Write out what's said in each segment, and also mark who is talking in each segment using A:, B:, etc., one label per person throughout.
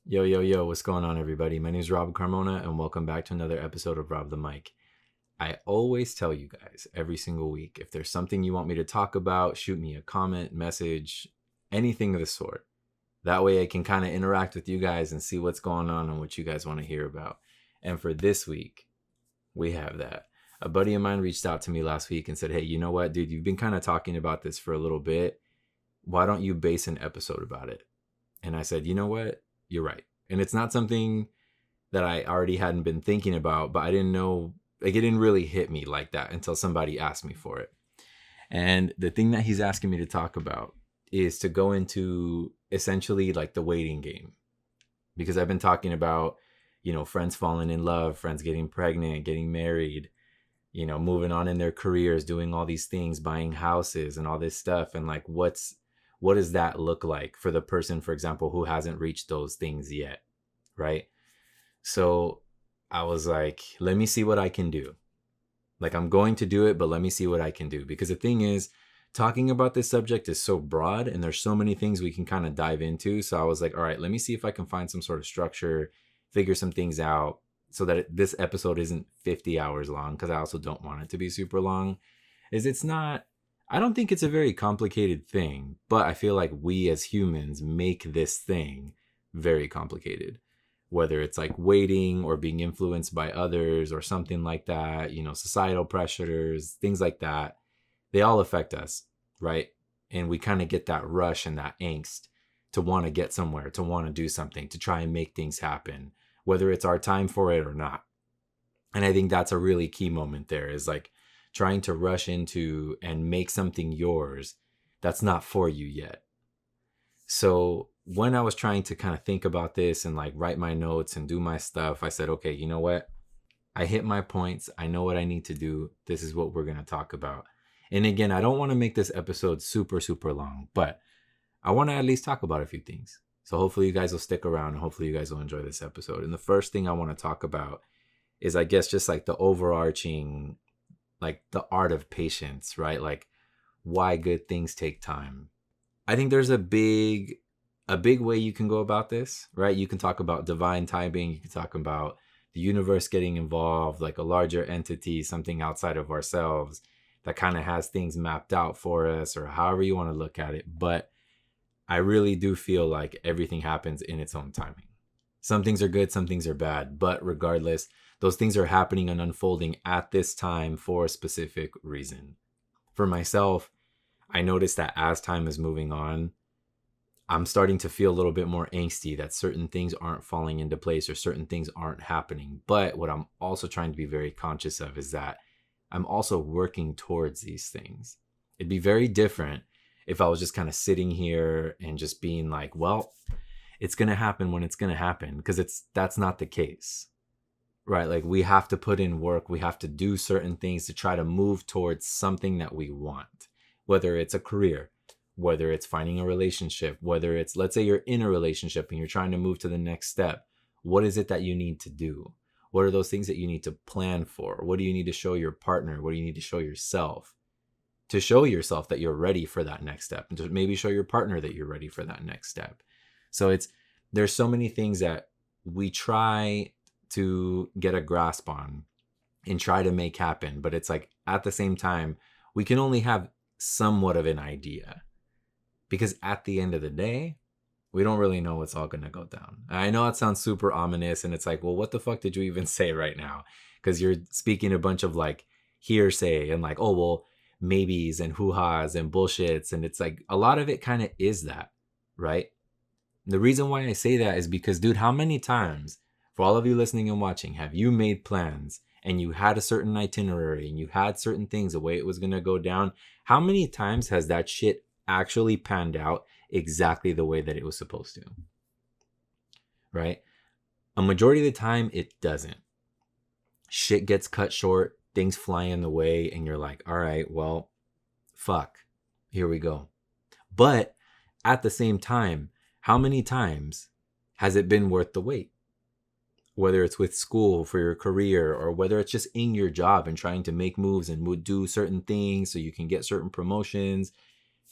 A: Yo, yo, yo, what's going on, everybody? My name is Rob Carmona, and welcome back to another episode of Rob the Mic. I always tell you guys every single week if there's something you want me to talk about, shoot me a comment, message, anything of the sort. That way I can kind of interact with you guys and see what's going on and what you guys want to hear about. And for this week, we have that. A buddy of mine reached out to me last week and said, "Hey, you know what, dude? You've been kind of talking about this for a little bit. Why don't you base an episode about it?" And I said, "You know what? You're right." And it's not something that I already hadn't been thinking about, but I didn't know, like, it didn't really hit me like that until somebody asked me for it. And the thing that he's asking me to talk about is to go into essentially like the waiting game. Because I've been talking about, friends falling in love, friends getting pregnant, getting married, moving on in their careers, doing all these things, buying houses and all this stuff. And like, what does that look like for the person, for example, who hasn't reached those things yet? Right. So I was like, let me see what I can do. Like, I'm going to do it, but let me see what I can do. Because the thing is, talking about this subject is so broad and there's so many things we can kind of dive into. So I was like, all right, let me see if I can find some sort of structure, figure some things out so that this episode isn't 50 hours long, because I also don't want it to be super long. It's not, I don't think it's a very complicated thing, but I feel like we as humans make this thing very complicated, whether it's like waiting or being influenced by others or something like that, societal pressures, things like that. They all affect us, right? And we kind of get that rush and that angst to want to get somewhere, to want to do something, to try and make things happen, whether it's our time for it or not. And I think that's a really key moment there, is like trying to rush into and make something yours that's not for you yet. So when I was trying to kind of think about this and like write my notes and do my stuff, I said, okay, you know what? I hit my points. I know what I need to do. This is what we're going to talk about. And again, I don't want to make this episode super, super long, but I want to at least talk about a few things. So hopefully you guys will stick around and hopefully you guys will enjoy this episode. And the first thing I want to talk about is, I guess, just like the overarching, like the art of patience, right? Like why good things take time. I think there's a big way you can go about this, right? You can talk about divine timing, you can talk about the universe getting involved, like a larger entity, something outside of ourselves that kind of has things mapped out for us, or however you want to look at it. But I really do feel like everything happens in its own timing. Some things are good, some things are bad, but regardless, those things are happening and unfolding at this time for a specific reason. For myself, I noticed that as time is moving on, I'm starting to feel a little bit more angsty that certain things aren't falling into place or certain things aren't happening. But what I'm also trying to be very conscious of is that I'm also working towards these things. It'd be very different if I was just kind of sitting here and just being like, well, it's going to happen when it's going to happen, because that's not the case. Right? Like, we have to put in work, we have to do certain things to try to move towards something that we want, whether it's a career, whether it's finding a relationship, whether it's, let's say you're in a relationship and you're trying to move to the next step. What is it that you need to do? What are those things that you need to plan for? What do you need to show your partner? What do you need to show yourself to show yourself that you're ready for that next step, and to maybe show your partner that you're ready for that next step? So there's so many things that we try to get a grasp on and try to make happen, but it's like, at the same time, we can only have somewhat of an idea, because at the end of the day, we don't really know what's all going to go down. I know it sounds super ominous, and it's like, well, what the fuck did you even say right now? Because you're speaking a bunch of like hearsay and like, oh, well, maybes and hoo-has and bullshits. And it's like, a lot of it kind of is that, right? The reason why I say that is because, dude, how many times, for all of you listening and watching, have you made plans and you had a certain itinerary and you had certain things, the way it was going to go down? How many times has that shit actually panned out exactly the way that it was supposed to? Right? A majority of the time, it doesn't. Shit gets cut short, things fly in the way, and you're like, all right, well, fuck, here we go. But at the same time, how many times has it been worth the wait? Whether it's with school for your career, or whether it's just in your job and trying to make moves and do certain things so you can get certain promotions.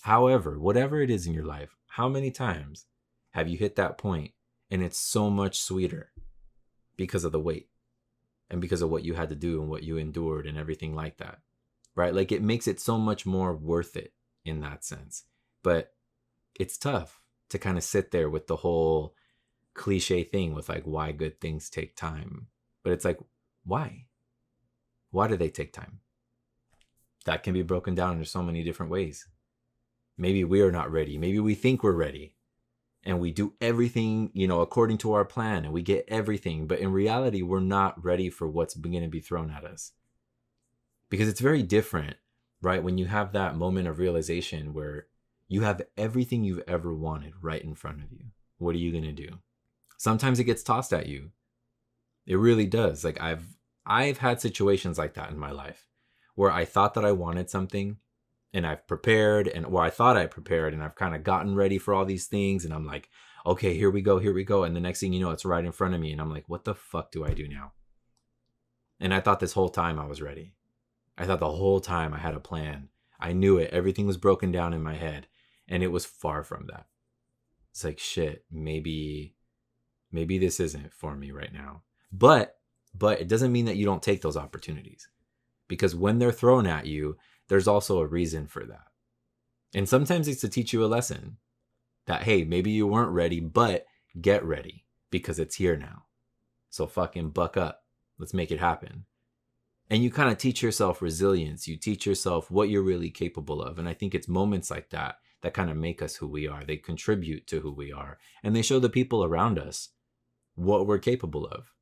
A: However, whatever it is in your life, how many times have you hit that point And it's so much sweeter because of the wait and because of what you had to do and what you endured and everything like that, right? Like it makes it so much more worth it in that sense. But it's tough to kind of sit there with the whole cliche thing with like why good things take time. But it's like, why? Why do they take time? That can be broken down into so many different ways. Maybe we are not ready. Maybe we think we're ready and we do everything, according to our plan and we get everything. But in reality, we're not ready for what's going to be thrown at us. Because it's very different, right? When you have that moment of realization where you have everything you've ever wanted right in front of you. What are you going to do? Sometimes it gets tossed at you. It really does. Like I've had situations like that in my life where I thought that I wanted something and I've prepared I thought I prepared and I've kind of gotten ready for all these things. And I'm like, okay, here we go. And the next thing you know, it's right in front of me. And I'm like, what the fuck do I do now? And I thought this whole time I was ready. I thought the whole time I had a plan. I knew it. Everything was broken down in my head. And it was far from that. It's like, shit, maybe this isn't for me right now. But it doesn't mean that you don't take those opportunities. Because when they're thrown at you, there's also a reason for that. And sometimes it's to teach you a lesson that, hey, maybe you weren't ready, but get ready because it's here now. So fucking buck up. Let's make it happen. And you kind of teach yourself resilience. You teach yourself what you're really capable of. And I think it's moments like that kind of make us who we are. They contribute to who we are. And they show the people around us what we're capable of.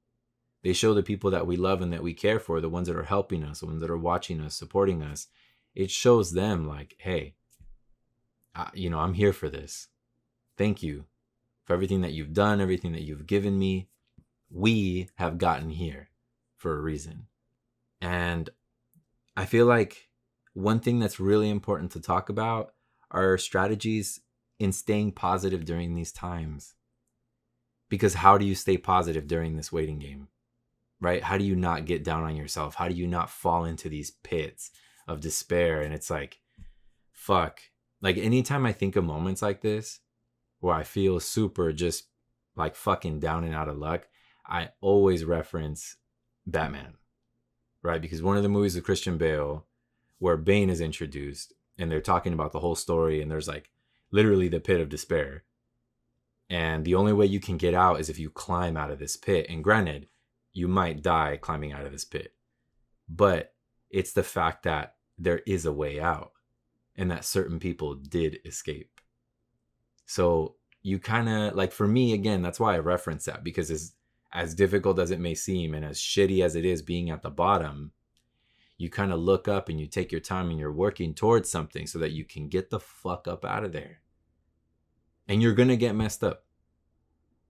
A: They show the people that we love and that we care for, the ones that are helping us, the ones that are watching us, supporting us. It shows them like, hey, I'm here for this. Thank you for everything that you've done, everything that you've given me. We have gotten here for a reason. And I feel like one thing that's really important to talk about are strategies in staying positive during these times. Because how do you stay positive during this waiting game? Right? How do you not get down on yourself? How do you not fall into these pits of despair? And it's like, fuck. Like anytime I think of moments like this, where I feel super just like fucking down and out of luck, I always reference Batman. Right? Because one of the movies with Christian Bale, where Bane is introduced, and they're talking about the whole story, and there's like literally the pit of despair. And the only way you can get out is if you climb out of this pit. And granted, you might die climbing out of this pit. But it's the fact that there is a way out and that certain people did escape. So you kind of, like for me, again, that's why I reference that, because as difficult as it may seem and as shitty as it is being at the bottom, you kind of look up and you take your time and you're working towards something so that you can get the fuck up out of there. And you're going to get messed up.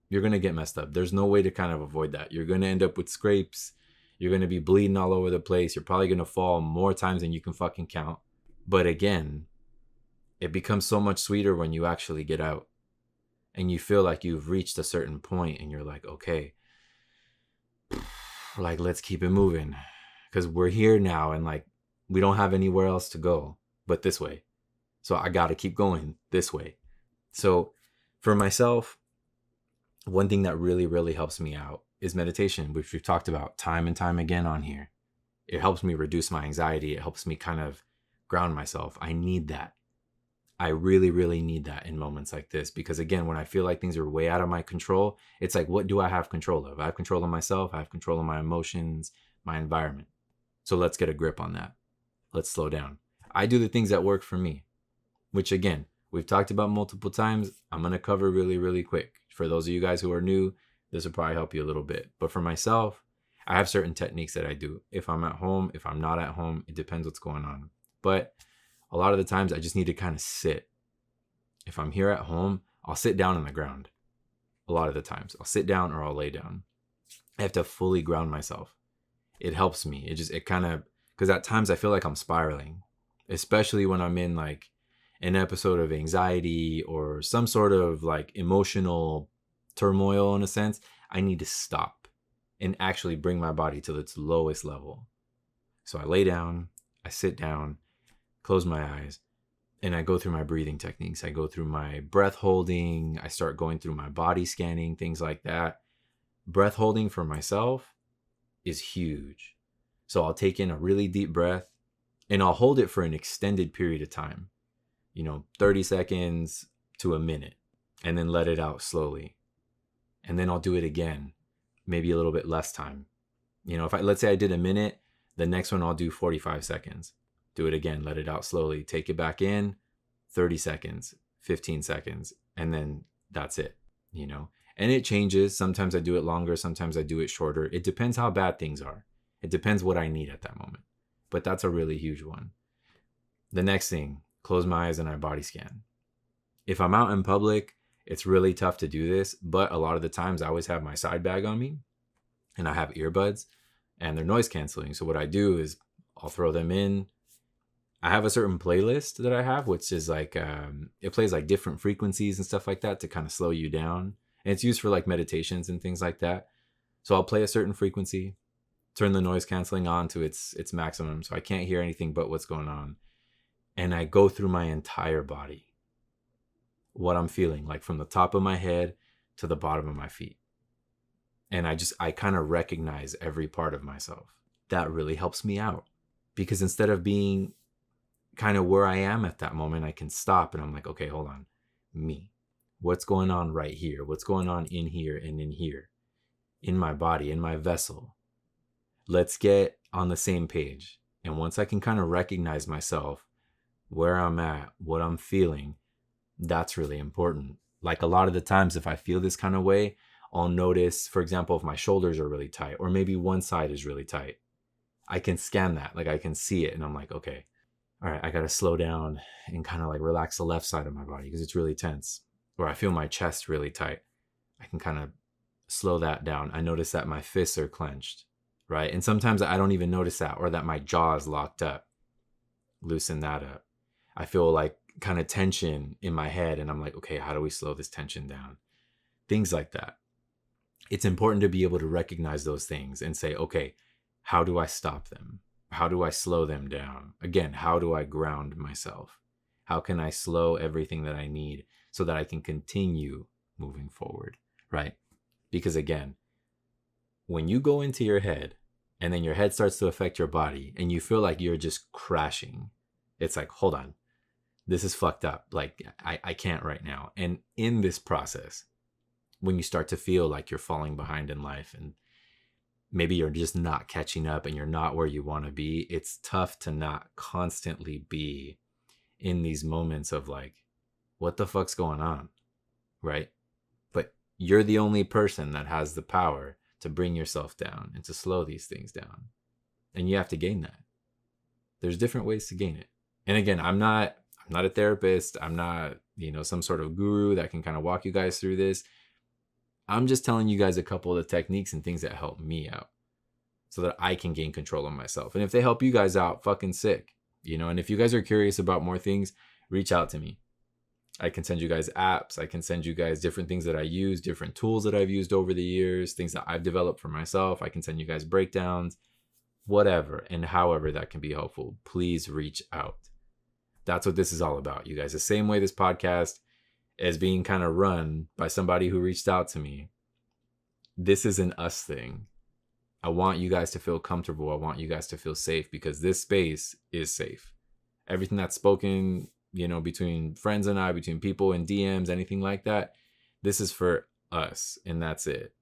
A: You're going to get messed up. There's no way to kind of avoid that. You're going to end up with scrapes. You're going to be bleeding all over the place. You're probably going to fall more times than you can fucking count. But again, it becomes so much sweeter when you actually get out and you feel like you've reached a certain point and you're like, okay, like, let's keep it moving because we're here now and like, we don't have anywhere else to go but this way. So I got to keep going this way. So for myself, one thing that really, really helps me out is meditation, which we've talked about time and time again on here. It helps me reduce my anxiety. It helps me kind of ground myself. I need that. I really, really need that in moments like this. Because again, when I feel like things are way out of my control, it's like, what do I have control of? I have control of myself. I have control of my emotions, my environment. So let's get a grip on that. Let's slow down. I do the things that work for me, which again, we've talked about multiple times. I'm going to cover really, really quick. For those of you guys who are new, this will probably help you a little bit. But for myself, I have certain techniques that I do. If I'm at home, if I'm not at home, it depends what's going on. But a lot of the times I just need to kind of sit. If I'm here at home, I'll sit down on the ground. A lot of the times I'll sit down or I'll lay down. I have to fully ground myself. It helps me. It kind of, because at times I feel like I'm spiraling, especially when I'm in like an episode of anxiety or some sort of like emotional turmoil in a sense. I need to stop and actually bring my body to its lowest level. So I lay down, I sit down, close my eyes, And I go through my breathing techniques. I go through my breath holding. I start going through my body scanning, things like that. Breath holding for myself is huge. So I'll take in a really deep breath and I'll hold it for an extended period of time, 30 seconds to a minute, and then let it out slowly. And then I'll do it again, maybe a little bit less time. If let's say I did a minute, the next one I'll do 45 seconds. Do it again, let it out slowly, take it back in, 30 seconds, 15 seconds, and then that's it, And it changes. Sometimes I do it longer, sometimes I do it shorter. It depends how bad things are. It depends what I need at that moment. But that's a really huge one. The next thing, close my eyes and I body scan. If I'm out in public, it's really tough to do this, but a lot of the times I always have my side bag on me and I have earbuds and they're noise canceling. So what I do is I'll throw them in. I have a certain playlist that I have, which is like, it plays like different frequencies and stuff like that to kind of slow you down. And it's used for like meditations and things like that. So I'll play a certain frequency, turn the noise canceling on to its maximum. So I can't hear anything but what's going on. And I go through my entire body, what I'm feeling, like from the top of my head to the bottom of my feet. And I kind of recognize every part of myself. That really helps me out because instead of being kind of where I am at that moment, I can stop and I'm like, okay, hold on. Me. What's going on right here? What's going on in here and in here? In my body, in my vessel. Let's get on the same page. And once I can kind of recognize myself, where I'm at, what I'm feeling, that's really important. Like a lot of the times, if I feel this kind of way, I'll notice, for example, if my shoulders are really tight, or maybe one side is really tight. I can scan that, like I can see it, and I'm like, okay, all right, I got to slow down and kind of like relax the left side of my body because it's really tense. Or I feel my chest really tight. I can kind of slow that down. I notice that my fists are clenched, right? And sometimes I don't even notice that, or that my jaw is locked up. Loosen that up. I feel like kind of tension in my head and I'm like, okay, how do we slow this tension down? Things like that. It's important to be able to recognize those things and say, okay, how do I stop them? How do I slow them down? Again, how do I ground myself? How can I slow everything that I need so that I can continue moving forward, right? Because again, when you go into your head and then your head starts to affect your body and you feel like you're just crashing, it's like, hold on, this is fucked up. Like I can't right now. And in this process, when you start to feel like you're falling behind in life and maybe you're just not catching up and you're not where you want to be, it's tough to not constantly be in these moments of like, what the fuck's going on, right? But you're the only person that has the power to bring yourself down and to slow these things down. And you have to gain that. There's different ways to gain it. And again, I'm not a therapist. I'm not, some sort of guru that can kind of walk you guys through this. I'm just telling you guys a couple of the techniques and things that help me out so that I can gain control of myself. And if they help you guys out, fucking sick, and if you guys are curious about more things, reach out to me. I can send you guys apps. I can send you guys different things that I use, different tools that I've used over the years, things that I've developed for myself. I can send you guys breakdowns, whatever, and however that can be helpful. Please reach out. That's what this is all about, you guys. The same way this podcast is being kind of run by somebody who reached out to me. This is an us thing. I want you guys to feel comfortable. I want you guys to feel safe because this space is safe. Everything that's spoken, between friends and I, between people in DMs, anything like that, this is for us and that's it.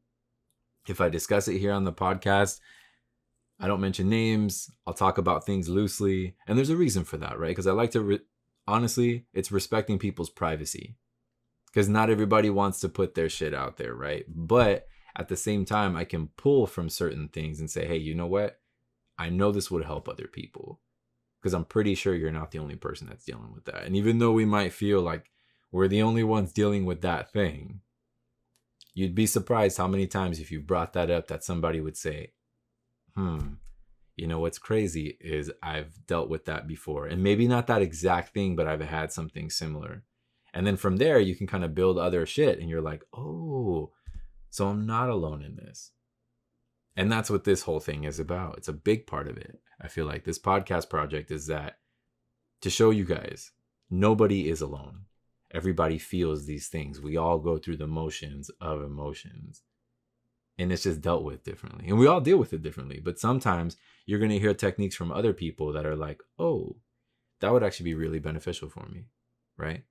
A: If I discuss it here on the podcast, I don't mention names. I'll talk about things loosely. And there's a reason for that, right? Because I like to, honestly, it's respecting people's privacy. Because not everybody wants to put their shit out there, right? But at the same time, I can pull from certain things and say, hey, you know what? I know this would help other people. Because I'm pretty sure you're not the only person that's dealing with that. And even though we might feel like we're the only ones dealing with that thing, you'd be surprised how many times if you brought that up that somebody would say, what's crazy is I've dealt with that before. And maybe not that exact thing, but I've had something similar. And then from there, you can kind of build other shit. And you're like, oh, so I'm not alone in this. And that's what this whole thing is about. It's a big part of it. I feel like this podcast project is that to show you guys Nobody is alone. Everybody feels these things. We all go through the motions of emotions, and it's just dealt with differently. And we all deal with it differently. But sometimes you're going to hear techniques from other people that are like, oh, that would actually be really beneficial for me, right?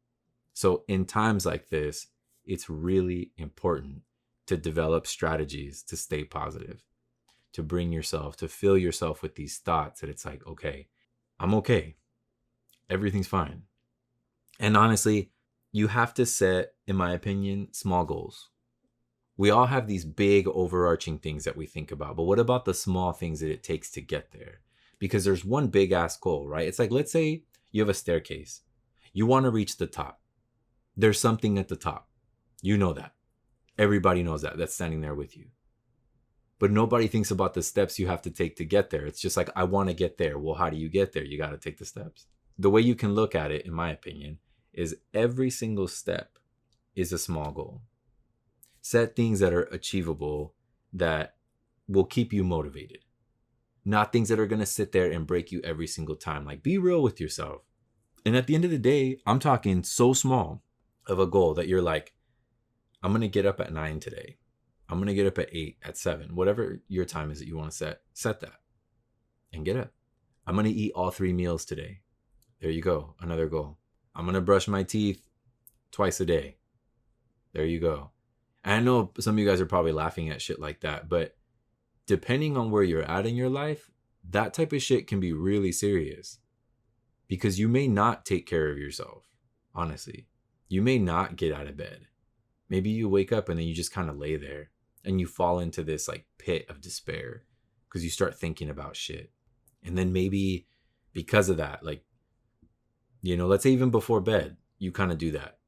A: So in times like this, it's really important to develop strategies to stay positive, to bring yourself, to fill yourself with these thoughts that it's like, okay, I'm okay. Everything's fine. And honestly, you have to set, in my opinion, small goals. We all have these big overarching things that we think about, but what about the small things that it takes to get there? Because there's one big ass goal, right? It's like, let's say you have a staircase. You want to reach the top. There's something at the top. You know that. Everybody knows that. That's standing there with you. But nobody thinks about the steps you have to take to get there. It's just like, I want to get there. Well, how do you get there? You got to take the steps. The way you can look at it, in my opinion, is every single step is a small goal. Set things that are achievable, that will keep you motivated. Not things that are going to sit there and break you every single time. Like, be real with yourself. And at the end of the day, I'm talking so small of a goal that you're like, I'm going to get up at 9 today. I'm going to get up at 8, at 7, whatever your time is that you want to set that and get up. I'm going to eat all 3 meals today. There you go. Another goal. I'm going to brush my teeth twice a day. There you go. And I know some of you guys are probably laughing at shit like that, but depending on where you're at in your life, that type of shit can be really serious, because you may not take care of yourself. Honestly, you may not get out of bed. Maybe you wake up and then you just kind of lay there and you fall into this like pit of despair because you start thinking about shit. And then maybe because of that, like, you know, let's say even before bed, you kind of do that.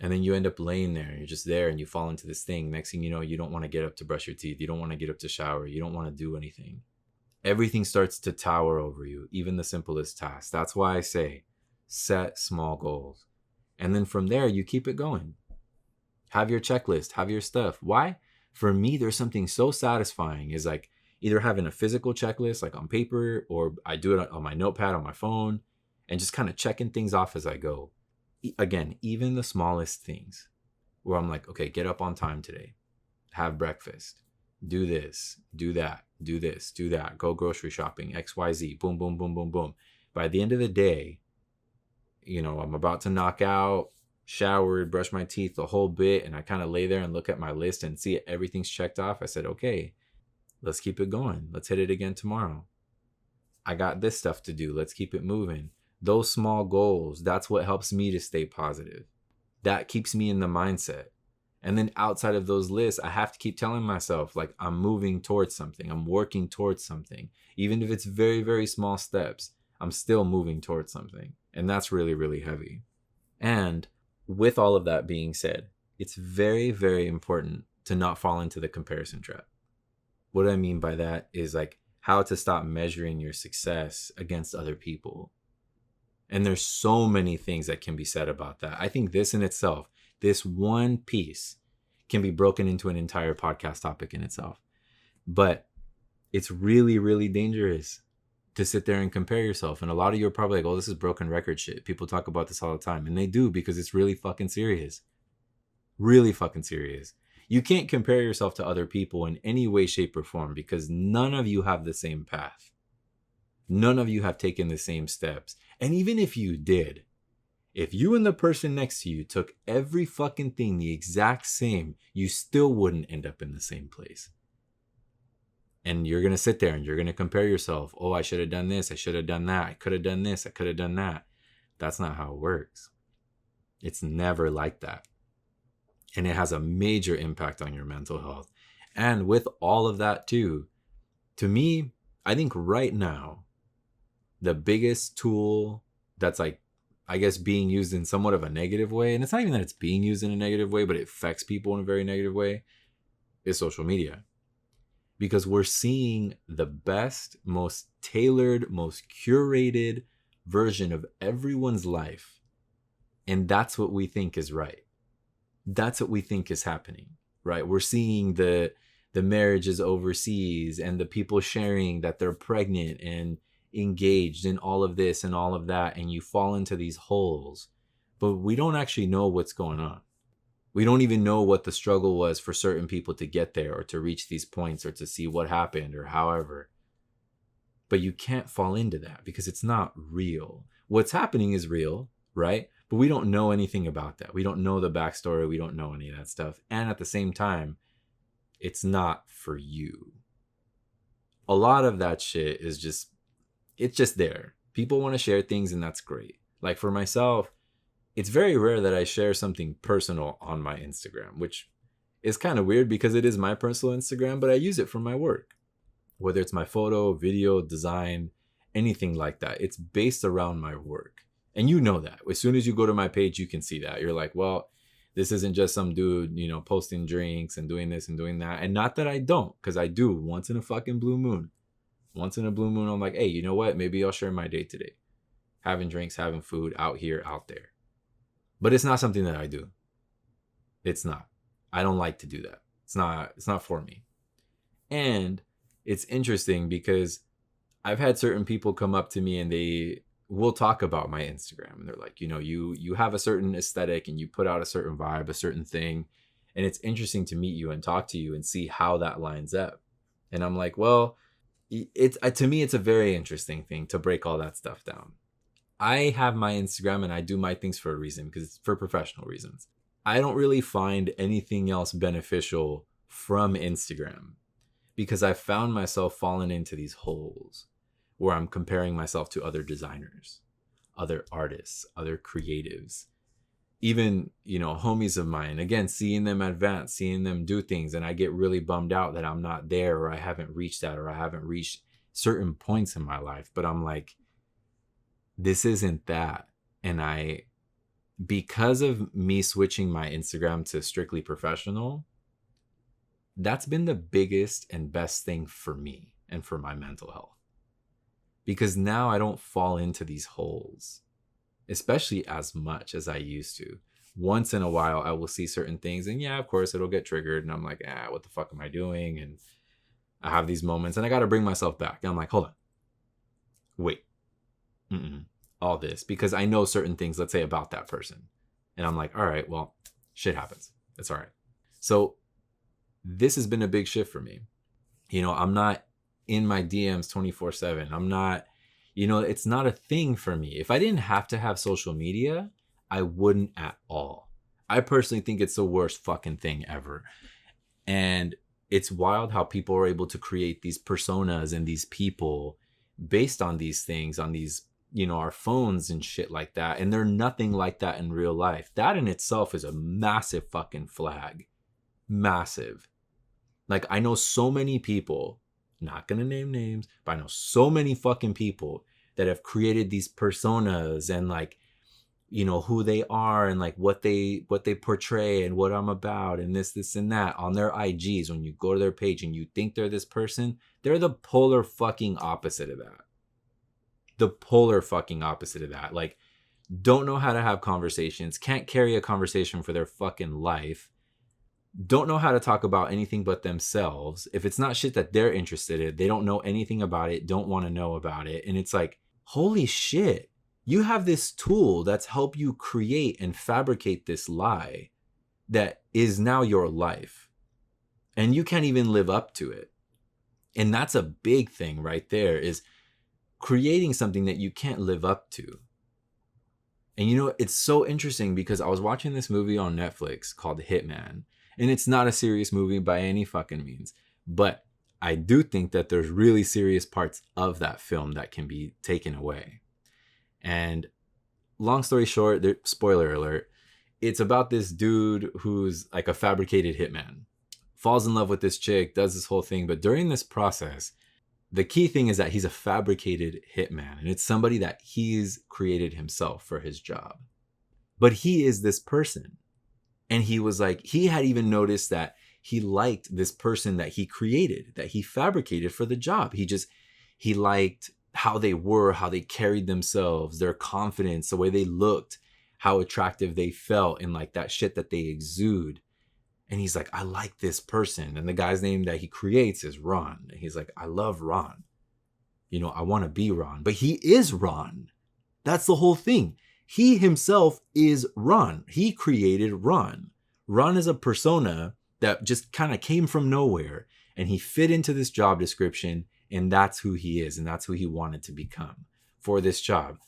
A: And then you end up laying there and you're just there and you fall into this thing. Next thing you know, you don't want to get up to brush your teeth. You don't want to get up to shower. You don't want to do anything. Everything starts to tower over you, even the simplest tasks. That's why I say set small goals. And then from there, you keep it going. Have your checklist, have your stuff. Why? For me, there's something so satisfying is like either having a physical checklist, like on paper, or I do it on my notepad, on my phone, and just kind of checking things off as I go. Again, even the smallest things where I'm like, okay, get up on time today, have breakfast, do this, do that, do this, do that, go grocery shopping, XYZ, boom, boom, boom, boom, boom. By the end of the day, you know, I'm about to knock out, showered, brush my teeth, the whole bit, and I kind of lay there and look at my list and see everything's checked off. I said, okay, let's keep it going. Let's hit it again tomorrow. I got this stuff to do. Let's keep it moving. Those small goals, that's what helps me to stay positive. That keeps me in the mindset. And then outside of those lists, I have to keep telling myself, like, I'm moving towards something. I'm working towards something. Even if it's very, very small steps, I'm still moving towards something. And that's really, really heavy. And with all of that being said, it's very, very important to not fall into the comparison trap. What I mean by that is like how to stop measuring your success against other people. And there's so many things that can be said about that. I think this in itself, this one piece, can be broken into an entire podcast topic in itself. But it's really, really dangerous to sit there and compare yourself. And a lot of you are probably like, oh, this is broken record shit. People talk about this all the time. And they do, because it's really fucking serious. Really fucking serious. You can't compare yourself to other people in any way, shape, or form, because none of you have the same path. None of you have taken the same steps. And even if you did, if you and the person next to you took every fucking thing the exact same, you still wouldn't end up in the same place. And you're going to sit there and you're going to compare yourself. Oh, I should have done this. I should have done that. I could have done this. I could have done that. That's not how it works. It's never like that. And it has a major impact on your mental health. And with all of that too, to me, I think right now, the biggest tool that's like, I guess, being used in somewhat of a negative way, and it's not even that it's being used in a negative way, but it affects people in a very negative way, is social media. Because we're seeing the best, most tailored, most curated version of everyone's life. And that's what we think is right. That's what we think is happening, right? We're seeing the marriages overseas and the people sharing that they're pregnant and engaged in all of this and all of that, and you fall into these holes, but we don't actually know what's going on. We don't even know what the struggle was for certain people to get there or to reach these points or to see what happened or however. But you can't fall into that because it's not real. What's happening is real, right? But we don't know anything about that. We don't know the backstory. We don't know any of that stuff. And at the same time, it's not for you. A lot of that shit is just, it's just there. People want to share things and that's great. Like for myself, it's very rare that I share something personal on my Instagram, which is kind of weird because it is my personal Instagram, but I use it for my work. Whether it's my photo, video, design, anything like that, it's based around my work. And you know that. As soon as you go to my page, you can see that. You're like, well, this isn't just some dude, posting drinks and doing this and doing that. And not that I don't, because I do once in a fucking blue moon. Once in a blue moon, I'm like, hey, you know what? Maybe I'll share my day today. Having drinks, having food out here, out there. But it's not something that I do. It's not. I don't like to do that. It's not for me. And it's interesting because I've had certain people come up to me and they will talk about my Instagram. And they're like, you have a certain aesthetic and you put out a certain vibe, a certain thing. And it's interesting to meet you and talk to you and see how that lines up. And I'm like, well, to me, it's a very interesting thing to break all that stuff down. I have my Instagram and I do my things for a reason because it's for professional reasons. I don't really find anything else beneficial from Instagram because I found myself falling into these holes where I'm comparing myself to other designers, other artists, other creatives, even, homies of mine. Again, seeing them advance, seeing them do things, and I get really bummed out that I'm not there or I haven't reached that or I haven't reached certain points in my life. But I'm like, this isn't that. And because of me switching my Instagram to strictly professional, that's been the biggest and best thing for me and for my mental health. Because now I don't fall into these holes, especially as much as I used to. Once in a while, I will see certain things and yeah, of course it'll get triggered. And I'm like, what the fuck am I doing? And I have these moments and I got to bring myself back. And I'm like, hold on, wait. All this because I know certain things, let's say about that person. And I'm like, all right, well, shit happens. It's all right. So this has been a big shift for me. I'm not in my DMs 24/7. I'm not, it's not a thing for me. If I didn't have to have social media, I wouldn't at all. I personally think it's the worst fucking thing ever. And it's wild how people are able to create these personas and these people based on these things, on these our phones and shit like that. And they're nothing like that in real life. That in itself is a massive fucking flag. Massive. Like I know so many people, not going to name names, but I know so many fucking people that have created these personas and like, who they are and like what they portray and what I'm about and this and that on their IGs. When you go to their page and you think they're this person, they're the polar fucking opposite of that. The polar fucking opposite of that. Like, don't know how to have conversations, can't carry a conversation for their fucking life, don't know how to talk about anything but themselves. If it's not shit that they're interested in, they don't know anything about it, don't want to know about it. And it's like, holy shit, you have this tool that's helped you create and fabricate this lie that is now your life. And you can't even live up to it. And that's a big thing right there, is creating something that you can't live up to. And it's so interesting because I was watching this movie on Netflix called Hitman. And it's not a serious movie by any fucking means. But I do think that there's really serious parts of that film that can be taken away. And long story short, spoiler alert, it's about this dude who's like a fabricated hitman. Falls in love with this chick, does this whole thing. But during this process, the key thing is that he's a fabricated hitman. And it's somebody that he's created himself for his job. But he is this person. And he was like, he had even noticed that he liked this person that he created, that he fabricated for the job. He liked how they were, how they carried themselves, their confidence, the way they looked, how attractive they felt, and like that shit that they exude. And he's like, I like this person. And the guy's name that he creates is Ron. And he's like, I love Ron. I want to be Ron. But he is Ron. That's the whole thing. He himself is Ron. He created Ron. Ron is a persona that just kind of came from nowhere, and he fit into this job description, and that's who he is, and that's who he wanted to become for this job.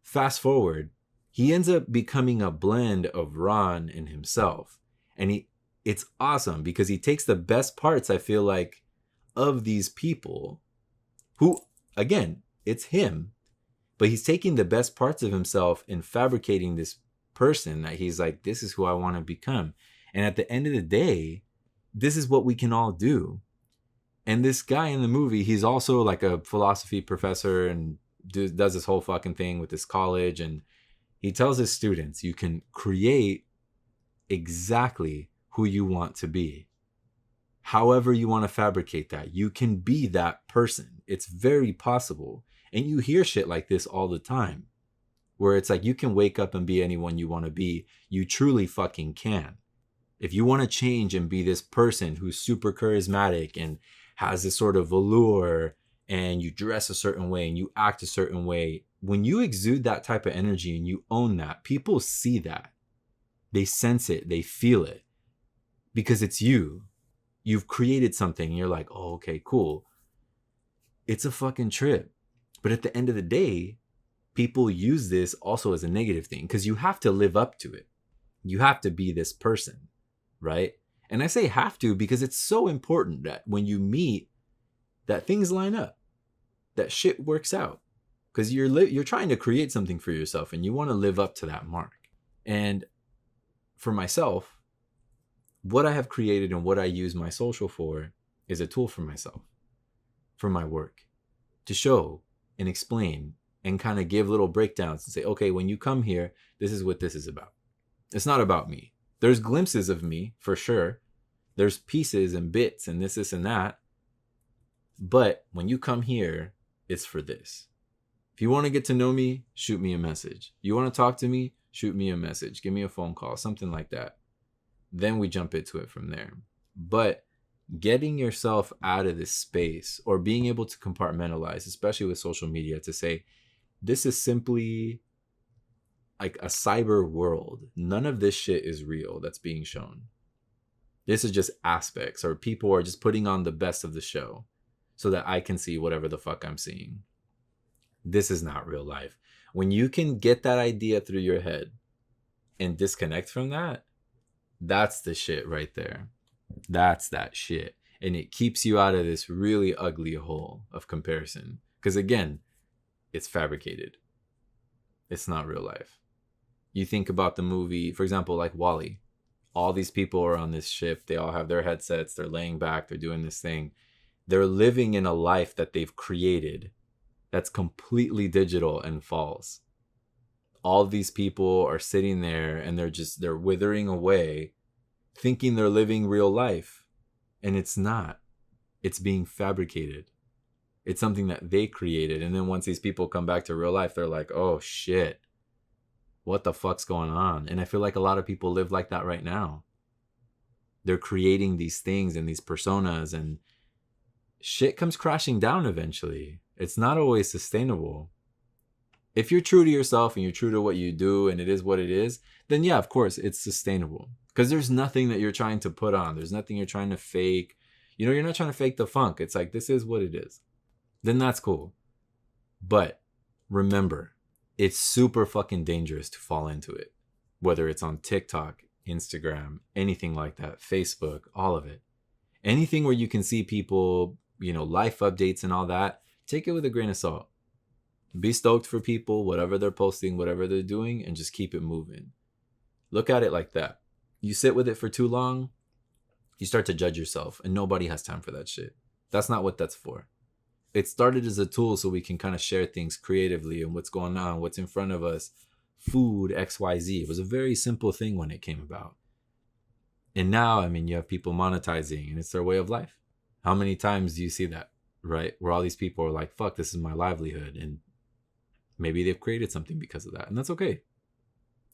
A: Fast forward, he ends up becoming a blend of Ron and himself. And it's awesome because he takes the best parts, I feel like, of these people who, again, it's him, but he's taking the best parts of himself and fabricating this person that he's like, this is who I want to become. And at the end of the day, this is what we can all do. And this guy in the movie, he's also like a philosophy professor and does this whole fucking thing with this college. And he tells his students, you can create exactly who you want to be. However you want to fabricate that, you can be that person. It's very possible. And you hear shit like this all the time, where it's like, you can wake up and be anyone you want to be. You truly fucking can. If you want to change and be this person who's super charismatic and has this sort of allure, and you dress a certain way and you act a certain way, when you exude that type of energy and you own that, people see that. They sense it. They feel it. Because it's you. You've created something and you're like, oh, okay, cool. It's a fucking trip. But at the end of the day, people use this also as a negative thing because you have to live up to it. You have to be this person, right? And I say have to because it's so important that when you meet, that things line up, that shit works out. Because you're trying to create something for yourself and you want to live up to that mark. And for myself, what I have created and what I use my social for is a tool for myself, for my work, to show and explain and kind of give little breakdowns and say, okay, when you come here, this is what this is about. It's not about me. There's glimpses of me for sure. There's pieces and bits and this and that. But when you come here, it's for this. If you want to get to know me, shoot me a message. You want to talk to me, shoot me a message. Give me a phone call, something like that. Then we jump into it from there. But getting yourself out of this space or being able to compartmentalize, especially with social media, to say, this is simply like a cyber world. None of this shit is real that's being shown. This is just aspects, or people are just putting on the best of the show so that I can see whatever the fuck I'm seeing. This is not real life. When you can get that idea through your head and disconnect from that, that's the shit right there. That's that shit. And it keeps you out of this really ugly hole of comparison. Because again, it's fabricated. It's not real life. You think about the movie, for example, like WALL-E. All these people are on this ship. They all have their headsets. They're laying back. They're doing this thing. They're living in a life that they've created that's completely digital and false. All of these people are sitting there and they're withering away, thinking they're living real life. And it's not. It's being fabricated. It's something that they created. And then once these people come back to real life, they're like, oh shit, what the fuck's going on? And I feel like a lot of people live like that right now. They're creating these things and these personas, and shit comes crashing down eventually. It's not always sustainable. If you're true to yourself and you're true to what you do and it is what it is, then yeah, of course, it's sustainable. Because there's nothing that you're trying to put on. There's nothing you're trying to fake. You're not trying to fake the funk. It's like, this is what it is. Then that's cool. But remember, it's super fucking dangerous to fall into it. Whether it's on TikTok, Instagram, anything like that, Facebook, all of it. Anything where you can see people, life updates and all that, take it with a grain of salt. Be stoked for people, whatever they're posting, whatever they're doing, and just keep it moving. Look at it like that. You sit with it for too long, you start to judge yourself, and nobody has time for that shit. That's not what that's for. It started as a tool so we can kind of share things creatively and what's going on, what's in front of us, food, XYZ. It was a very simple thing when it came about. And now, you have people monetizing and it's their way of life. How many times do you see that, right? Where all these people are like, fuck, this is my livelihood. And maybe they've created something because of that. And that's okay.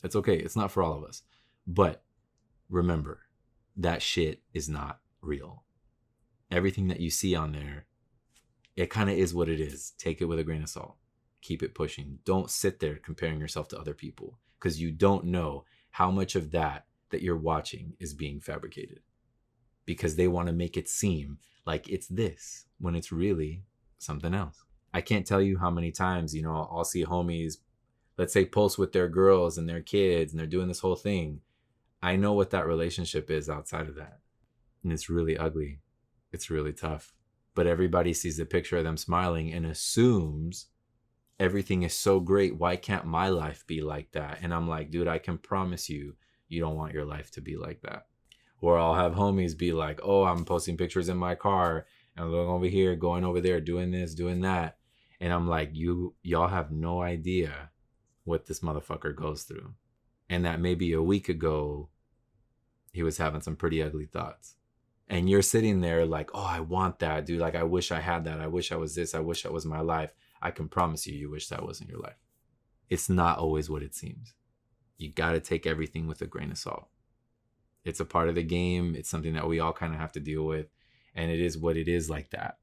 A: That's okay. It's not for all of us. But remember, that shit is not real. Everything that you see on there it kind of is what it is. Take it with a grain of salt. Keep it pushing. Don't sit there comparing yourself to other people, because you don't know how much of that you're watching is being fabricated, because they want to make it seem like it's this when it's really something else. I can't tell you how many times, I'll see homies, let's say, post with their girls and their kids and they're doing this whole thing. I know what that relationship is outside of that. And it's really ugly. It's really tough. But everybody sees the picture of them smiling and assumes everything is so great. Why can't my life be like that? And I'm like, dude, I can promise you, you don't want your life to be like that. Or I'll have homies be like, oh, I'm posting pictures in my car and I'm going over here, going over there, doing this, doing that. And I'm like, y'all have no idea what this motherfucker goes through. And that maybe a week ago, he was having some pretty ugly thoughts. And you're sitting there like, oh, I want that, dude. Like, I wish I had that. I wish I was this. I wish that was my life. I can promise you, you wish that wasn't your life. It's not always what it seems. You got to take everything with a grain of salt. It's a part of the game. It's something that we all kind of have to deal with. And it is what it is like that.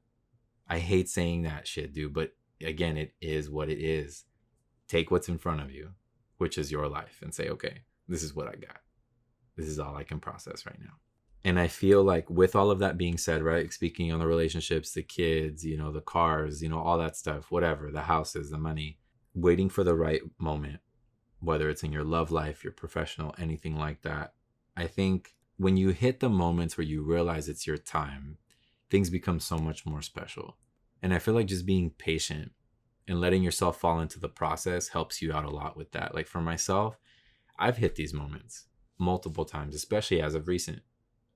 A: I hate saying that shit, dude. But again, it is what it is. Take what's in front of you, which is your life, and say, okay, this is what I got. This is all I can process right now. And I feel like with all of that being said, right, speaking on the relationships, the kids, the cars, all that stuff, whatever, the houses, the money, waiting for the right moment, whether it's in your love life, your professional, anything like that. I think when you hit the moments where you realize it's your time, things become so much more special. And I feel like just being patient and letting yourself fall into the process helps you out a lot with that. Like for myself, I've hit these moments multiple times, especially as of recent,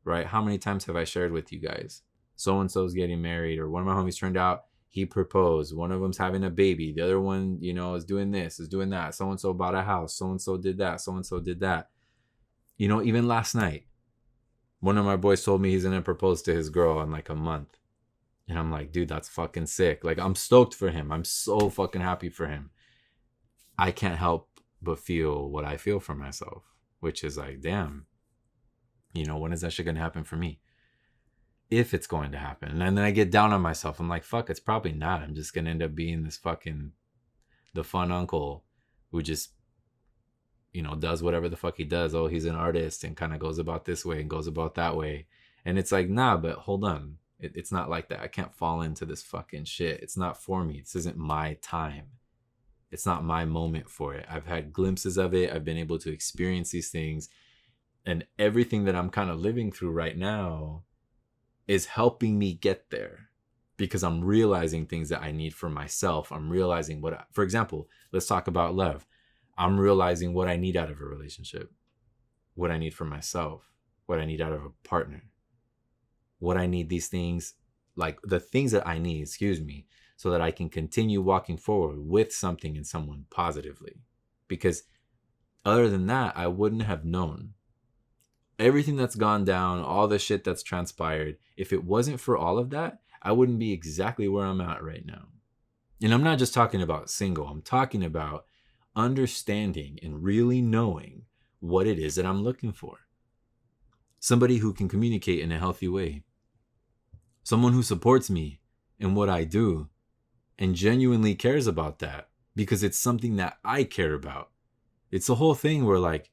A: right? How many times have I shared with you guys? So-and-so's getting married, or one of my homies turned out, he proposed. One of them's having a baby. The other one, is doing this, is doing that. So-and-so bought a house. So-and-so did that. So-and-so did that. Even last night, one of my boys told me he's going to propose to his girl in like a month. And I'm like, dude, that's fucking sick. Like, I'm stoked for him. I'm so fucking happy for him. I can't help but feel what I feel for myself, which is like, damn, when is that shit going to happen for me? If it's going to happen. And then I get down on myself. I'm like, fuck, it's probably not. I'm just going to end up being this fucking, the fun uncle who just, does whatever the fuck he does. Oh, he's an artist and kind of goes about this way and goes about that way. And it's like, nah, but hold on. It's not like that. I can't fall into this fucking shit. It's not for me. This isn't my time. It's not my moment for it. I've had glimpses of it. I've been able to experience these things. And everything that I'm kind of living through right now is helping me get there, because I'm realizing things that I need for myself. I'm realizing for example, let's talk about love. I'm realizing what I need out of a relationship, what I need for myself, what I need out of a partner, what I need, these things, like the things that I need, so that I can continue walking forward with something and someone positively. Because other than that, I wouldn't have known everything that's gone down, all the shit that's transpired. If it wasn't for all of that, I wouldn't be exactly where I'm at right now. And I'm not just talking about single. I'm talking about understanding and really knowing what it is that I'm looking for. Somebody who can communicate in a healthy way. Someone who supports me in what I do and genuinely cares about that, because it's something that I care about. It's the whole thing where, like,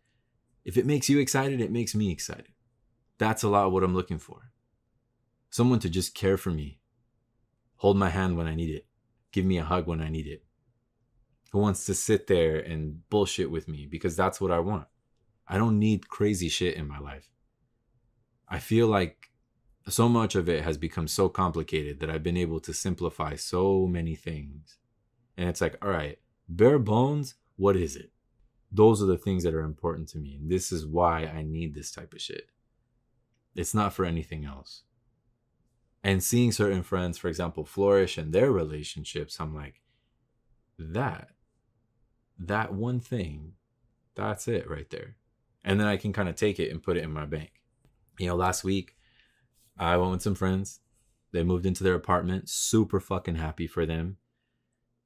A: if it makes you excited, it makes me excited. That's a lot of what I'm looking for. Someone to just care for me, hold my hand when I need it, give me a hug when I need it, who wants to sit there and bullshit with me, because that's what I want. I don't need crazy shit in my life. I feel like so much of it has become so complicated that I've been able to simplify so many things. And it's like, all right, bare bones, what is it? Those are the things that are important to me. And this is why I need this type of shit. It's not for anything else. And seeing certain friends, for example, flourish in their relationships, I'm like, that one thing, that's it right there. And then I can kind of take it and put it in my bank. Last week, I went with some friends. They moved into their apartment. Super fucking happy for them.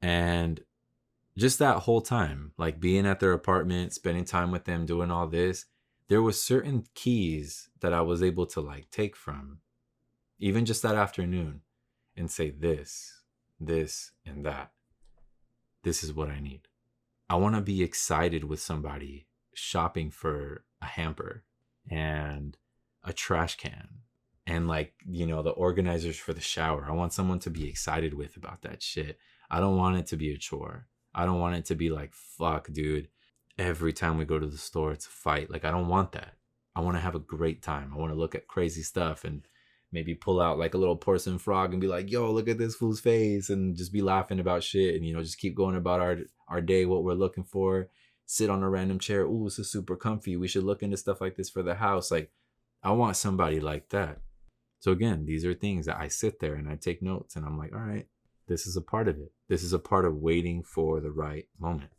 A: And just that whole time, like being at their apartment, spending time with them, doing all this, there was certain keys that I was able to like take from, even just that afternoon, and say, this this, and that. This is what I need. I want to be excited with somebody shopping for a hamper and a trash can and like, the organizers for the shower. I want someone to be excited with about that shit. I don't want it to be a chore. I don't want it to be like, fuck, dude, every time we go to the store, it's a fight. Like, I don't want that. I want to have a great time. I want to look at crazy stuff and maybe pull out like a little porcelain frog and be like, yo, look at this fool's face, and just be laughing about shit and, just keep going about our day, what we're looking for. Sit on a random chair. Ooh, this is super comfy. We should look into stuff like this for the house. Like, I want somebody like that. So again, these are things that I sit there and I take notes and I'm like, all right, this is a part of it. This is a part of waiting for the right moment.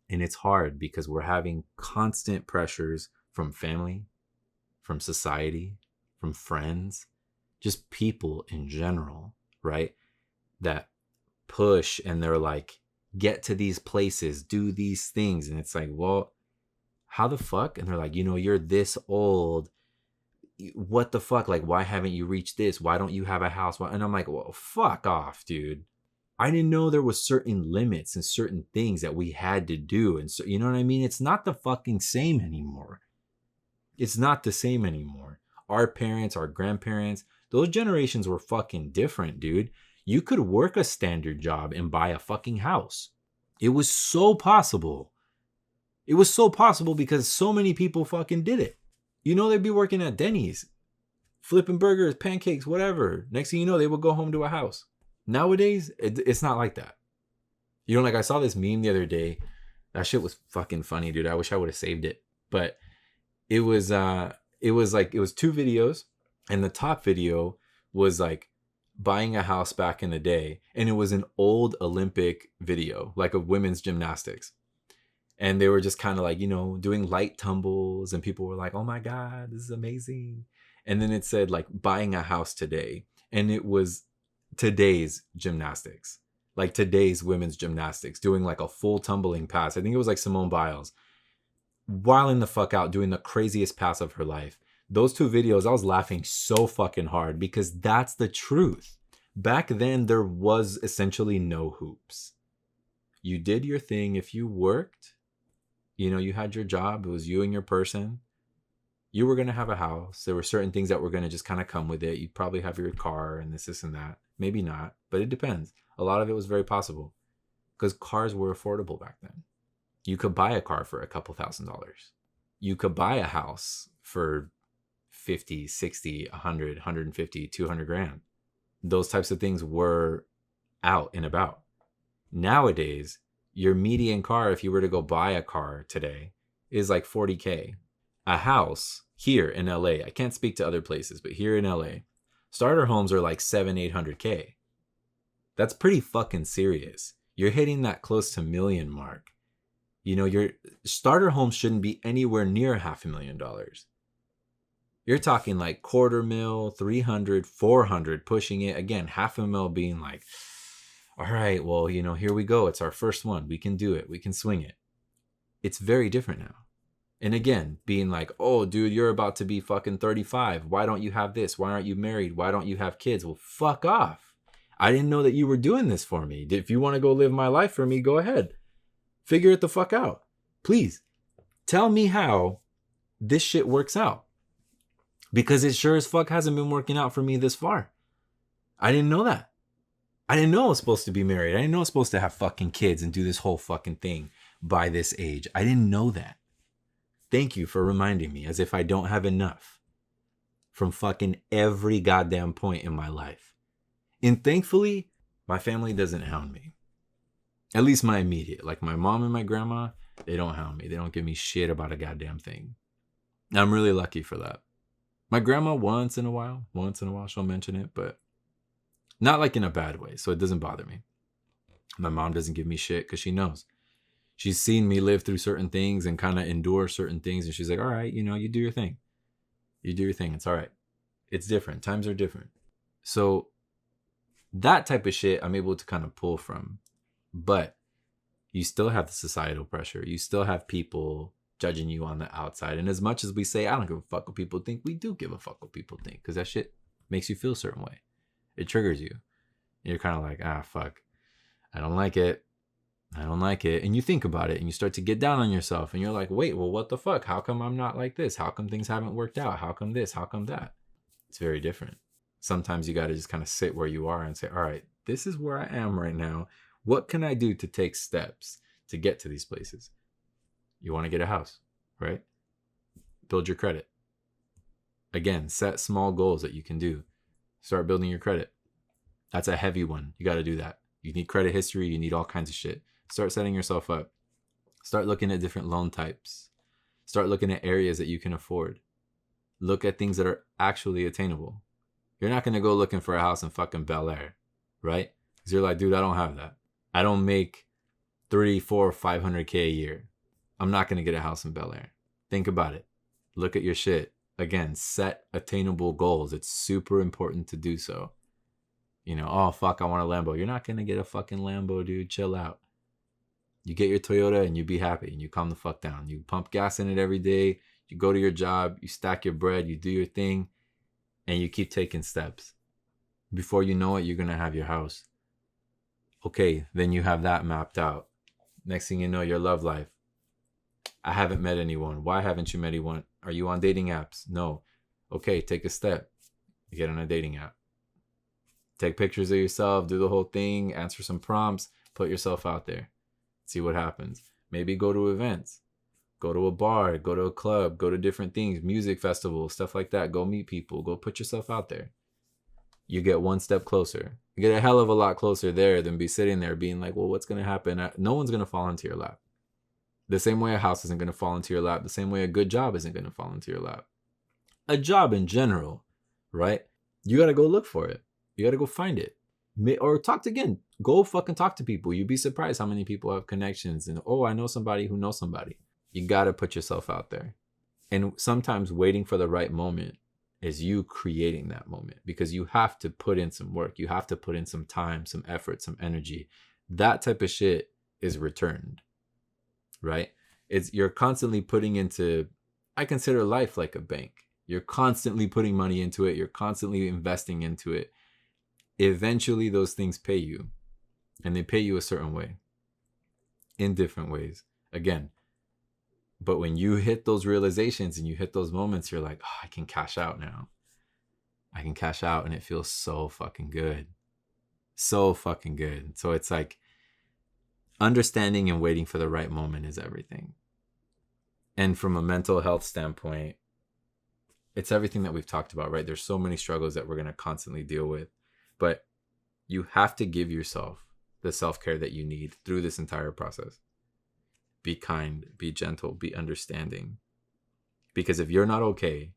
A: And it's hard because we're having constant pressures from family, from society, from friends, just people in general, right? That push and they're like, get to these places, do these things. And it's like, well, how the fuck? And they're like, you're this old. What the fuck? Like, why haven't you reached this? Why don't you have a house? And I'm like, well, fuck off, dude. I didn't know there was certain limits and certain things that we had to do. And so, you know what I mean? It's not the fucking same anymore. It's not the same anymore. Our parents, our grandparents, those generations were fucking different, dude. You could work a standard job and buy a fucking house. It was so possible. It was so possible because so many people fucking did it. They'd be working at Denny's, flipping burgers, pancakes, whatever. Next thing you know, they would go home to a house. Nowadays, it's not like that. Like I saw this meme the other day. That shit was fucking funny, dude. I wish I would have saved it. But it was two videos, and the top video was like buying a house back in the day, and it was an old Olympic video, like of women's gymnastics. And they were just kind of like, doing light tumbles, and people were like, oh my God, this is amazing. And then it said like buying a house today. And it was today's gymnastics, like today's women's gymnastics, doing like a full tumbling pass. I think it was like Simone Biles, wilding the fuck out, doing the craziest pass of her life. Those two videos, I was laughing so fucking hard because that's the truth. Back then, there was essentially no hoops. You did your thing. If you worked, you had your job. It was you and your person. You were going to have a house. There were certain things that were going to just kind of come with it. You'd probably have your car and this and that. Maybe not, but it depends. A lot of it was very possible because cars were affordable back then. You could buy a car for a couple $1,000s. You could buy a house for 50, 60, 100, 150, 200 grand. Those types of things were out and about. Nowadays, your median car, if you were to go buy a car today, is like $40K. A house here in LA, I can't speak to other places, but here in LA, starter homes are like 700-800K. That's pretty fucking serious. You're hitting that close to million mark. Your starter homes shouldn't be anywhere near $500,000. You're talking like $250,000, 300, 400, pushing it. Again, $500,000 being like, all right, well, here we go. It's our first one. We can do it. We can swing it. It's very different now. And again, being like, oh, dude, you're about to be fucking 35. Why don't you have this? Why aren't you married? Why don't you have kids? Well, fuck off. I didn't know that you were doing this for me. If you want to go live my life for me, go ahead. Figure it the fuck out. Please tell me how this shit works out. Because it sure as fuck hasn't been working out for me this far. I didn't know that. I didn't know I was supposed to be married. I didn't know I was supposed to have fucking kids and do this whole fucking thing by this age. I didn't know that. Thank you for reminding me, as if I don't have enough from fucking every goddamn point in my life. And thankfully, my family doesn't hound me. At least my immediate. Like my mom and my grandma, they don't hound me. They don't give me shit about a goddamn thing. I'm really lucky for that. My grandma, once in a while, she'll mention it, but not like in a bad way, so it doesn't bother me. My mom doesn't give me shit because she knows. She's seen me live through certain things and kind of endure certain things, and she's like, all right, you do your thing. You do your thing. It's all right. It's different. Times are different. So that type of shit I'm able to kind of pull from. But you still have the societal pressure. You still have people judging you on the outside. And as much as we say, I don't give a fuck what people think, we do give a fuck what people think because that shit makes you feel a certain way. It triggers you. And you're kind of like, fuck. I don't like it. I don't like it. And you think about it and you start to get down on yourself and you're like, wait, well, what the fuck? How come I'm not like this? How come things haven't worked out? How come this? How come that? It's very different. Sometimes you got to just kind of sit where you are and say, all right, this is where I am right now. What can I do to take steps to get to these places? You want to get a house, right? Build your credit. Again, set small goals that you can do. Start building your credit. That's a heavy one. You got to do that. You need credit history. You need all kinds of shit. Start setting yourself up. Start looking at different loan types. Start looking at areas that you can afford. Look at things that are actually attainable. You're not going to go looking for a house in fucking Bel Air, right? Because you're like, dude, I don't have that. I don't make 3, 4, 500K a year. I'm not going to get a house in Bel Air. Think about it. Look at your shit. Again, set attainable goals. It's super important to do so. You know, oh, fuck, I want a Lambo. You're not going to get a fucking Lambo, dude. Chill out. You get your Toyota and you be happy and you calm the fuck down. You pump gas in it every day. You go to your job. You stack your bread. You do your thing. And you keep taking steps. Before you know it, you're going to have your house. Okay, then you have that mapped out. Next thing you know, your love life. I haven't met anyone. Why haven't you met anyone? Are you on dating apps? No. Okay, take a step. You get on a dating app. Take pictures of yourself, do the whole thing, answer some prompts, put yourself out there. See what happens. Maybe go to events. Go to a bar, go to a club, go to different things, music festivals, stuff like that. Go meet people. Go put yourself out there. You get one step closer. You get a hell of a lot closer there than be sitting there being like, well, what's going to happen? No one's going to fall into your lap. The same way a house isn't going to fall into your lap. The same way a good job isn't going to fall into your lap. A job in general, right? You got to go look for it. You got to go find it. Or go fucking talk to people. You'd be surprised how many people have connections. And, oh, I know somebody who knows somebody. You got to put yourself out there. And sometimes waiting for the right moment is you creating that moment, because you have to put in some work. You have to put in some time, some effort, some energy. That type of shit is returned, right? You're constantly putting into, I consider life like a bank. You're constantly putting money into it. You're constantly investing into it. Eventually those things pay you, and they pay you a certain way, in different ways. Again, but when you hit those realizations and you hit those moments, you're like, oh, I can cash out now. I can cash out, and it feels so fucking good. So fucking good. So it's like understanding and waiting for the right moment is everything. And from a mental health standpoint, it's everything that we've talked about, right? There's so many struggles that we're going to constantly deal with, but you have to give yourself the self-care that you need through this entire process. Be kind, be gentle, be understanding. Because if you're not okay,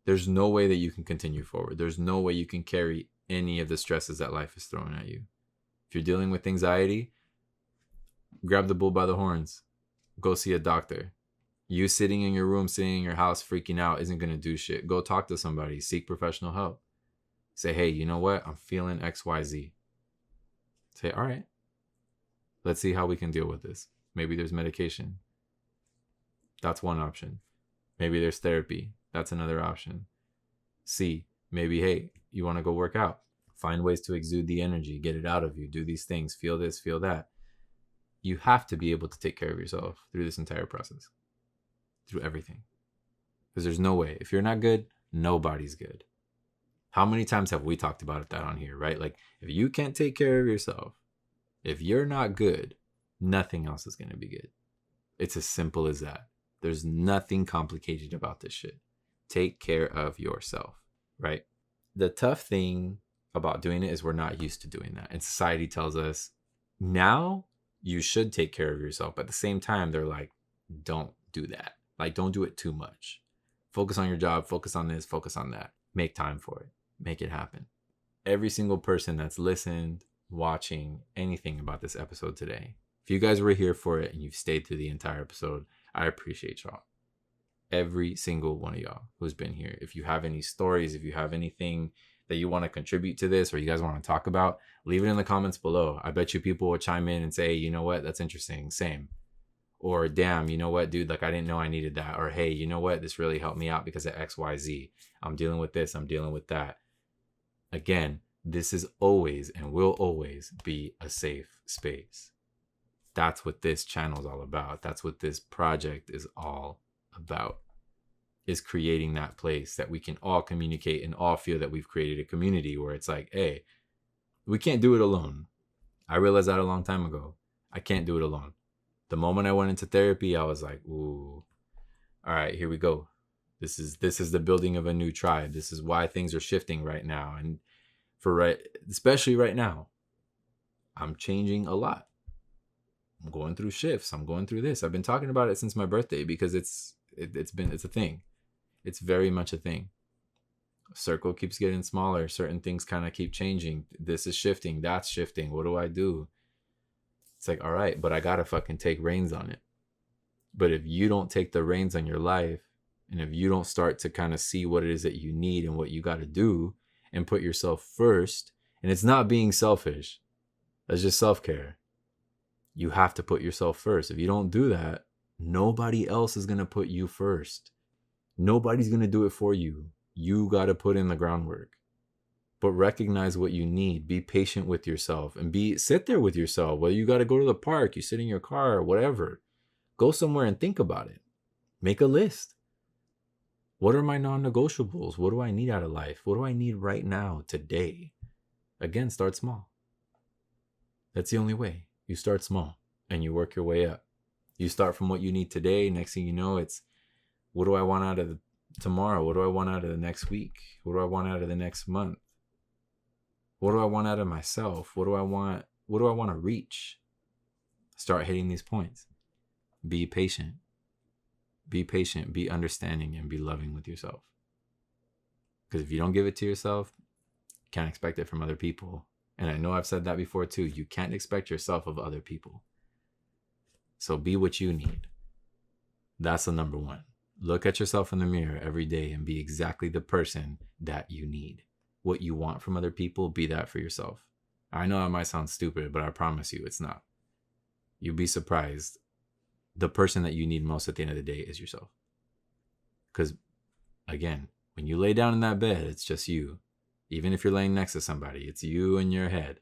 A: there's no way that you can continue forward. There's no way you can carry any of the stresses that life is throwing at you. If you're dealing with anxiety, grab the bull by the horns. Go see a doctor. You sitting in your room, sitting in your house, freaking out isn't going to do shit. Go talk to somebody. Seek professional help. Say, hey, you know what? I'm feeling XYZ. Say, all right, let's see how we can deal with this. Maybe there's medication. That's one option. Maybe there's therapy. That's another option. C, maybe, hey, you want to go work out. Find ways to exude the energy. Get it out of you. Do these things. Feel this, feel that. You have to be able to take care of yourself through this entire process. Through everything. Because there's no way. If you're not good, nobody's good. How many times have we talked about that on here, right? Like, if you can't take care of yourself, if you're not good, nothing else is going to be good. It's as simple as that. There's nothing complicated about this shit. Take care of yourself, right? The tough thing about doing it is we're not used to doing that. And society tells us, now you should take care of yourself. But at the same time, they're like, don't do that. Like, don't do it too much. Focus on your job. Focus on this. Focus on that. Make time for it. Make it happen. Every single person that's listened, watching anything about this episode today, if you guys were here for it and you've stayed through the entire episode, I appreciate y'all. Every single one of y'all who's been here. If you have any stories, if you have anything that you want to contribute to this or you guys want to talk about, leave it in the comments below. I bet you people will chime in and say, you know what, that's interesting. Same. Or damn, you know what, dude, like I didn't know I needed that. Or hey, you know what, this really helped me out because of XYZ. I'm dealing with this, I'm dealing with that. Again, this is always and will always be a safe space. That's what this channel is all about. That's what this project is all about, is creating that place that we can all communicate and all feel that we've created a community where it's like, hey, we can't do it alone. I realized that a long time ago. I can't do it alone. The moment I went into therapy, I was like, ooh, all right, here we go. This is the building of a new tribe. This is why things are shifting right now. And especially right now, I'm changing a lot. I'm going through shifts. I'm going through this. I've been talking about it since my birthday because it's a thing. It's very much a thing. Circle keeps getting smaller. Certain things kind of keep changing. This is shifting. That's shifting. What do I do? It's like, all right, but I got to fucking take reins on it. But if you don't take the reins on your life, and if you don't start to kind of see what it is that you need and what you got to do and put yourself first, and it's not being selfish, that's just self-care. You have to put yourself first. If you don't do that, nobody else is going to put you first. Nobody's going to do it for you. You got to put in the groundwork. But recognize what you need. Be patient with yourself and sit there with yourself. Whether you got to go to the park, you sit in your car, or whatever. Go somewhere and think about it. Make a list. What are my non-negotiables? What do I need out of life? What do I need right now, today? Again, start small. That's the only way. You start small and you work your way up. You start from what you need today. Next thing you know, it's what do I want out of tomorrow? What do I want out of the next week? What do I want out of the next month? What do I want out of myself? What do I want to reach? Start hitting these points. Be patient. Be patient, be understanding, and be loving with yourself. Because if you don't give it to yourself, you can't expect it from other people. And I know I've said that before too. You can't expect yourself of other people. So be what you need. That's the number one. Look at yourself in the mirror every day and be exactly the person that you need. What you want from other people, be that for yourself. I know it might sound stupid, but I promise you it's not. You'd be surprised. The person that you need most at the end of the day is yourself. Because, again, when you lay down in that bed, it's just you. Even if you're laying next to somebody, it's you in your head.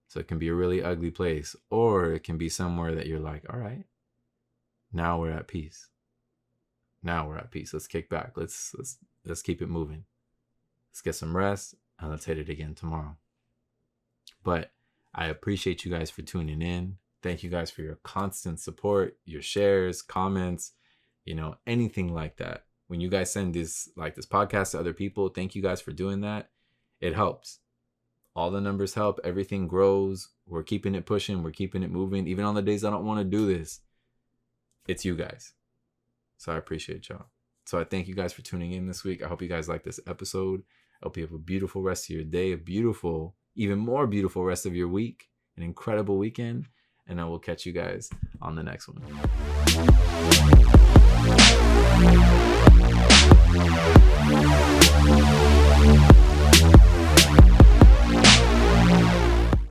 A: So it can be a really ugly place. Or it can be somewhere that you're like, all right, now we're at peace. Now we're at peace. Let's kick back. Let's keep it moving. Let's get some rest, and let's hit it again tomorrow. But I appreciate you guys for tuning in. Thank you guys for your constant support, your shares, comments, anything like that. When you guys send this podcast to other people, thank you guys for doing that. It helps. All the numbers help. Everything grows. We're keeping it pushing. We're keeping it moving. Even on the days I don't want to do this, it's you guys. So I appreciate y'all. So I thank you guys for tuning in this week. I hope you guys like this episode. I hope you have a beautiful rest of your day, a beautiful, even more beautiful rest of your week, an incredible weekend. And I will catch you guys on the next one.